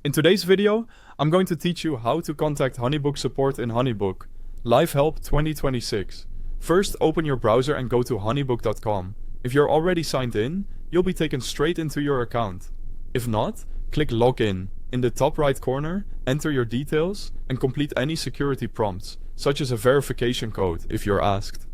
In today's video, I'm going to teach you how to contact HoneyBook Support in HoneyBook. Live Help 2026. First, open your browser and go to honeybook.com. If you're already signed in, you'll be taken straight into your account. If not, click Login. In the top right corner, enter your details and complete any security prompts, such as a verification code if you're asked.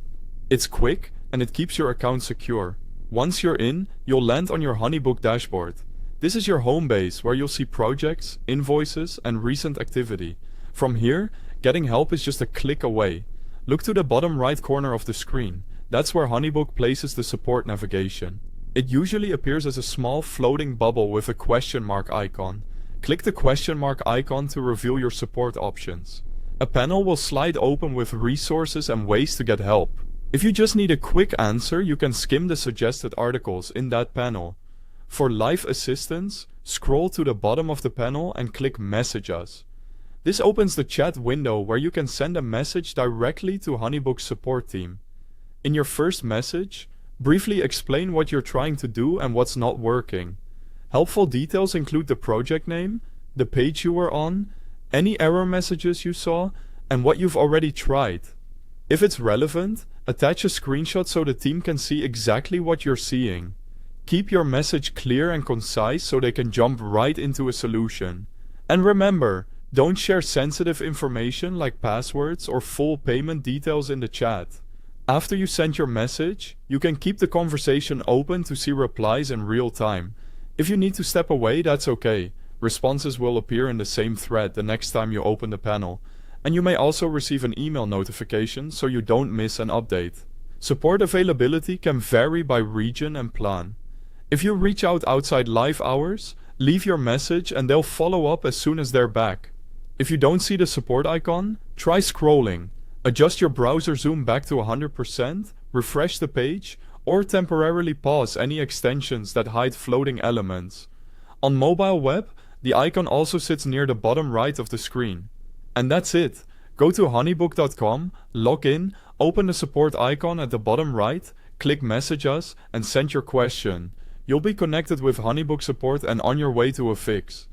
It's quick and it keeps your account secure. Once you're in, you'll land on your HoneyBook dashboard. This is your home base where you'll see projects, invoices, and recent activity. From here, getting help is just a click away. Look to the bottom right corner of the screen. That's where HoneyBook places the support navigation. It usually appears as a small floating bubble with a question mark icon. Click the question mark icon to reveal your support options. A panel will slide open with resources and ways to get help. If you just need a quick answer, you can skim the suggested articles in that panel. For live assistance, scroll to the bottom of the panel and click Message Us. This opens the chat window where you can send a message directly to HoneyBook's support team. In your first message, briefly explain what you're trying to do and what's not working. Helpful details include the project name, the page you were on, any error messages you saw, and what you've already tried. If it's relevant, attach a screenshot so the team can see exactly what you're seeing. Keep your message clear and concise so they can jump right into a solution. And remember, don't share sensitive information like passwords or full payment details in the chat. After you send your message, you can keep the conversation open to see replies in real time. If you need to step away, that's okay. Responses will appear in the same thread the next time you open the panel. And you may also receive an email notification so you don't miss an update. Support availability can vary by region and plan. If you reach out outside live hours, leave your message and they'll follow up as soon as they're back. If you don't see the support icon, try scrolling. Adjust your browser zoom back to 100%, refresh the page, or temporarily pause any extensions that hide floating elements. On mobile web, the icon also sits near the bottom right of the screen. And that's it. Go to honeybook.com, log in, open the support icon at the bottom right, click Message Us, and send your question. You'll be connected with HoneyBook Support and on your way to a fix.